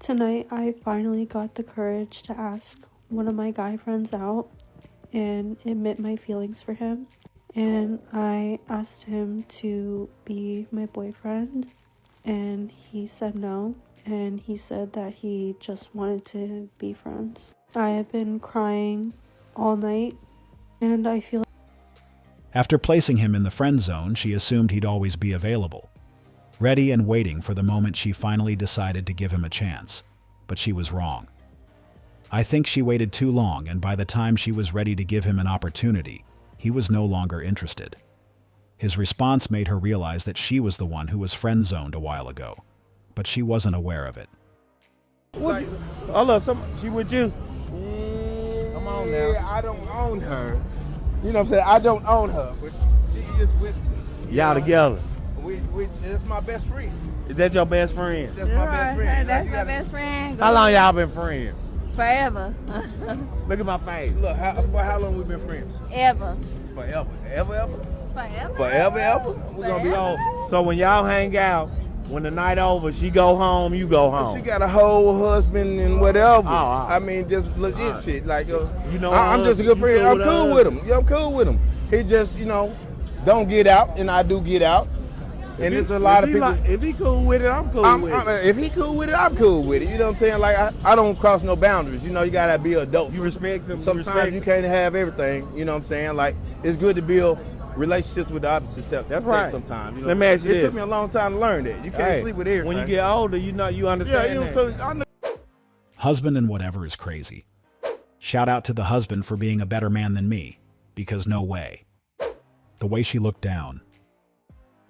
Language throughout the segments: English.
Tonight, I finally got the courage to ask one of my guy friends out and admit my feelings for him. And I asked him to be my boyfriend, and he said no. And he said that he just wanted to be friends. I have been crying all night, and I feel. After placing him in the friend zone, she assumed he'd always be available, ready and waiting for the moment she finally decided to give him a chance. But she was wrong. I think she waited too long, and by the time she was ready to give him an opportunity, he was no longer interested. His response made her realize that she was the one who was friend-zoned a while ago, but she wasn't aware of it. Like, she with you? Come on now. I don't own her. You know what I'm saying? I don't own her, but she is with me. Y'all together? That's my best friend. Is that your best friend? That's my best friend. That's my best friend. How long y'all been friends? Forever. Look at my face. Look, for how long we been friends? Ever. Forever. Ever? Forever. Forever? We're gonna be So when y'all hang out, when the night over, she go home, you go home. She got a whole husband and whatever. Oh. I mean, just legit shit. Like, you know, I'm just a good friend. I'm cool with him. Yeah, I'm cool with him. He just, don't get out, and I do get out. And there's a lot of people. If he cool with it, I'm cool with it. If he cool with it, I'm cool with it. You know what I'm saying? Like, I don't cross no boundaries. You gotta be adult. You respect them. Sometimes you can't have everything. You know what I'm saying? Like, it's good to build relationships with the opposite sex. That's right. Sometimes. Let me ask you this. It took me a long time to learn that. You can't sleep with everything. When you get older, you understand that. So I know. Husband and whatever is crazy. Shout out to the husband for being a better man than me, because no way. The way she looked down.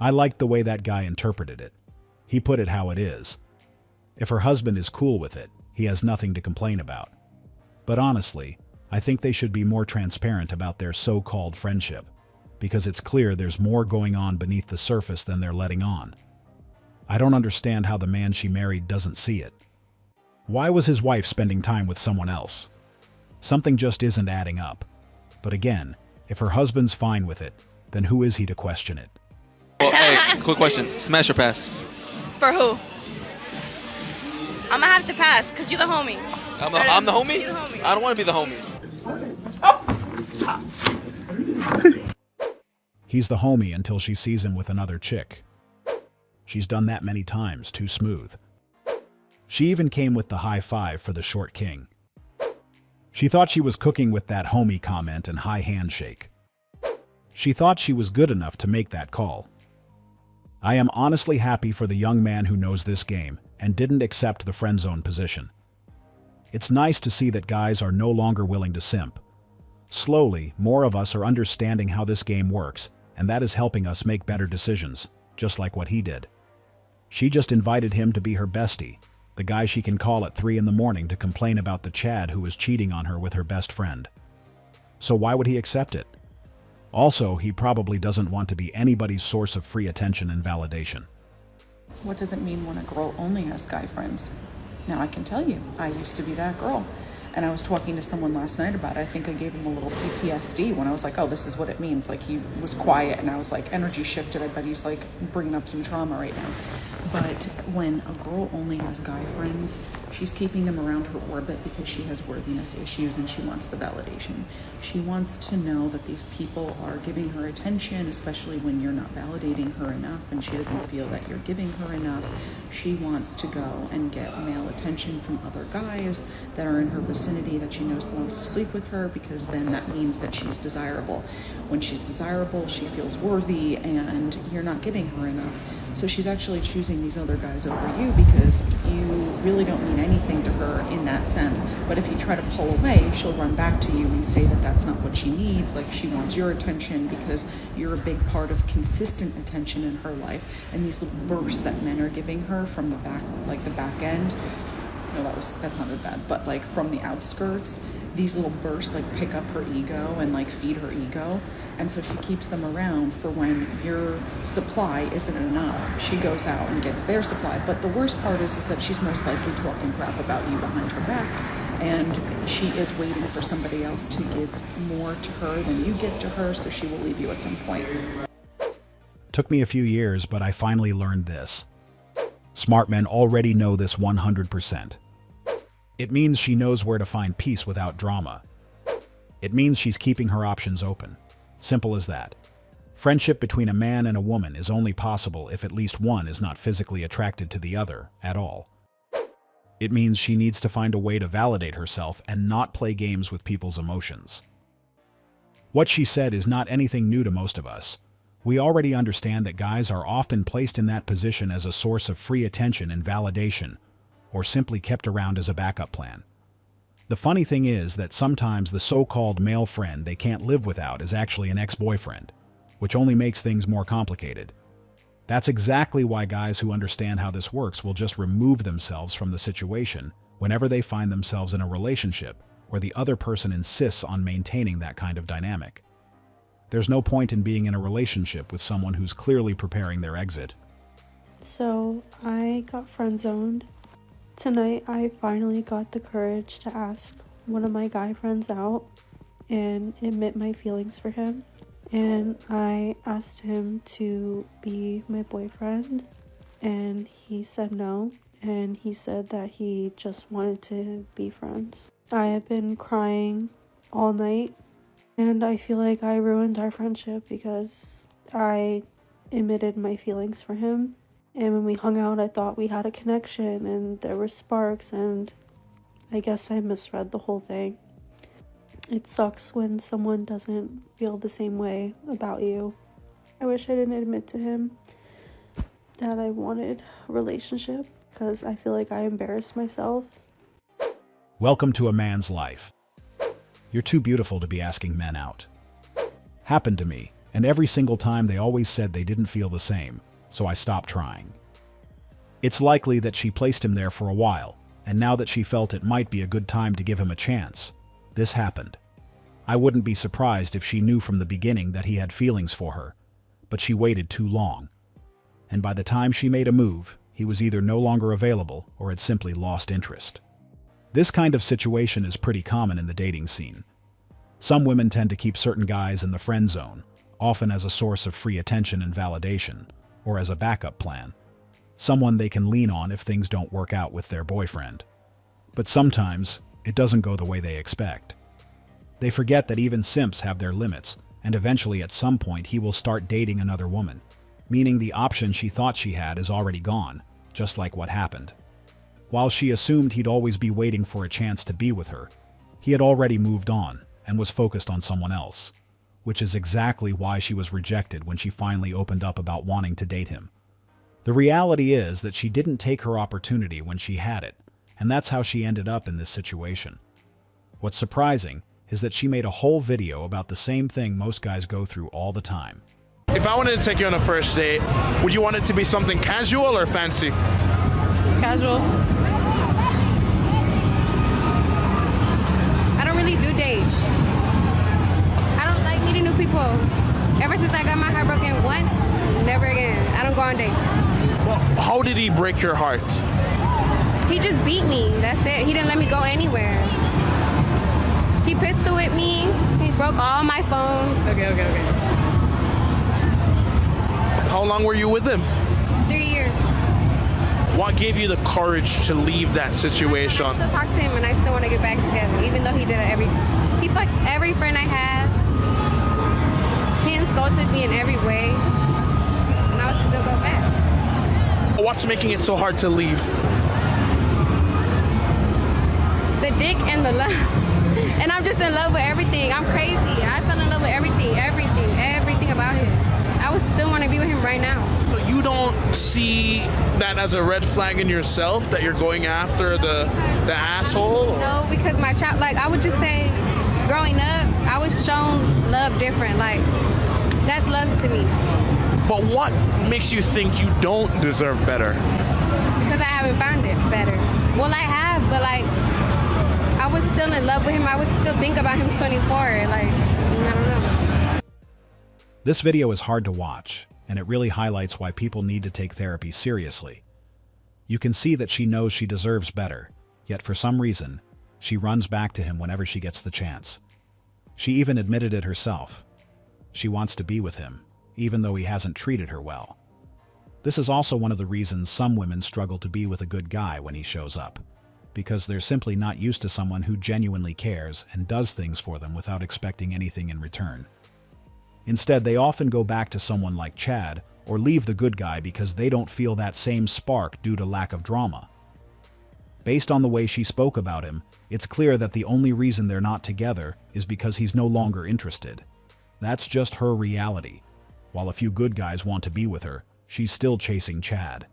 I liked the way that guy interpreted it. He put it how it is. If her husband is cool with it, he has nothing to complain about. But honestly, I think they should be more transparent about their so-called friendship, because it's clear there's more going on beneath the surface than they're letting on. I don't understand how the man she married doesn't see it. Why was his wife spending time with someone else? Something just isn't adding up. But again, if her husband's fine with it, then who is he to question it? Well, hey, quick question. Smash or pass? For who? I'm gonna have to pass, because you're the homie. I'm the homie? You're the homie. I don't want to be the homie. He's the homie until she sees him with another chick. She's done that many times, too smooth. She even came with the high five for the short king. She thought she was cooking with that homie comment and high handshake. She thought she was good enough to make that call. I am honestly happy for the young man who knows this game and didn't accept the friend zone position. It's nice to see that guys are no longer willing to simp. Slowly, more of us are understanding how this game works, and that is helping us make better decisions, just like what he did. She just invited him to be her bestie, the guy she can call at 3 in the morning to complain about the Chad who is cheating on her with her best friend. So why would he accept it? Also, he probably doesn't want to be anybody's source of free attention and validation. What does it mean when a girl only has guy friends? Now I can tell you, I used to be that girl. And I was talking to someone last night about it. I think I gave him a little PTSD when I was like, oh, this is what it means. Like, he was quiet and I was like, energy shifted. I bet he's like bringing up some trauma right now. But when a girl only has guy friends, she's keeping them around her orbit because she has worthiness issues and she wants the validation. She wants to know that these people are giving her attention, especially when you're not validating her enough and she doesn't feel that you're giving her enough. She wants to go and get male attention from other guys that are in her vicinity that she knows wants to sleep with her, because then that means that she's desirable. When she's desirable, she feels worthy and you're not giving her enough. So she's actually choosing these other guys over you because you really don't mean anything to her in that sense. But if you try to pull away, she'll run back to you and say that that's not what she needs. Like, she wants your attention because you're a big part of consistent attention in her life. And these little bursts that men are giving her from the back, like the back end, no, that sounded bad, but like from the outskirts, these little bursts like pick up her ego and like feed her ego. And so she keeps them around for when your supply isn't enough. She goes out and gets their supply. But the worst part is that she's most likely talking crap about you behind her back. And she is waiting for somebody else to give more to her than you give to her, so she will leave you at some point. Took me a few years, but I finally learned this. Smart men already know this 100%. It means she knows where to find peace without drama. It means she's keeping her options open. Simple as that. Friendship between a man and a woman is only possible if at least one is not physically attracted to the other at all. It means she needs to find a way to validate herself and not play games with people's emotions. What she said is not anything new to most of us. We already understand that guys are often placed in that position as a source of free attention and validation, or simply kept around as a backup plan. The funny thing is that sometimes the so-called male friend they can't live without is actually an ex-boyfriend, which only makes things more complicated. That's exactly why guys who understand how this works will just remove themselves from the situation whenever they find themselves in a relationship where the other person insists on maintaining that kind of dynamic. There's no point in being in a relationship with someone who's clearly preparing their exit. So I got friend zoned. Tonight I finally got the courage to ask one of my guy friends out and admit my feelings for him. And I asked him to be my boyfriend, and he said no, and he said that he just wanted to be friends. I have been crying all night, and I feel like I ruined our friendship because I admitted my feelings for him. And when we hung out, I thought we had a connection and there were sparks, and I guess I misread the whole thing. It sucks when someone doesn't feel the same way about you. I wish I didn't admit to him that I wanted a relationship because I feel like I embarrassed myself. Welcome to a man's life. You're too beautiful to be asking men out. Happened to me, and every single time they always said they didn't feel the same, so I stopped trying. It's likely that she placed him there for a while, and now that she felt it might be a good time to give him a chance, this happened. I wouldn't be surprised if she knew from the beginning that he had feelings for her, but she waited too long. And by the time she made a move, he was either no longer available or had simply lost interest. This kind of situation is pretty common in the dating scene. Some women tend to keep certain guys in the friend zone, often as a source of free attention and validation, or as a backup plan, someone they can lean on if things don't work out with their boyfriend. But sometimes, it doesn't go the way they expect. They forget that even simps have their limits, and eventually at some point he will start dating another woman, meaning the option she thought she had is already gone, just like what happened. While she assumed he'd always be waiting for a chance to be with her, he had already moved on and was focused on someone else, which is exactly why she was rejected when she finally opened up about wanting to date him. The reality is that she didn't take her opportunity when she had it, and that's how she ended up in this situation. What's surprising is that she made a whole video about the same thing most guys go through all the time. If I wanted to take you on a first date, would you want it to be something casual or fancy? Casual. I don't really do dates. I don't like meeting new people. Ever since I got my heart broken once, never again. I don't go on dates. Well, how did he break your heart? He just beat me. That's it. He didn't let me go anywhere. He pistol whipped me. He broke all my phones. Okay. How long were you with him? 3 years. What gave you the courage to leave that situation? I still talk to him and I still want to get back together, even though he did it he fucked every friend I had. He insulted me in every way. And I would still go back. What's making it so hard to leave? The dick and the love. And I'm just in love with everything. I'm crazy. I fell in love with everything about him. I would still want to be with him right now. So you don't see that as a red flag in yourself, that you're going after the asshole? Or? No, because my child, like, I would just say, growing up, I was shown love different. Like, that's love to me. But what makes you think you don't deserve better? Because I haven't found it better. Well, I have, but like, I was still in love with him. I would still think about him 24. Like, I don't know. This video is hard to watch, and it really highlights why people need to take therapy seriously. You can see that she knows she deserves better, yet for some reason, she runs back to him whenever she gets the chance. She even admitted it herself. She wants to be with him, even though he hasn't treated her well. This is also one of the reasons some women struggle to be with a good guy when he shows up, because they're simply not used to someone who genuinely cares and does things for them without expecting anything in return. Instead, they often go back to someone like Chad or leave the good guy because they don't feel that same spark due to lack of drama. Based on the way she spoke about him, it's clear that the only reason they're not together is because he's no longer interested. That's just her reality. While a few good guys want to be with her, she's still chasing Chad.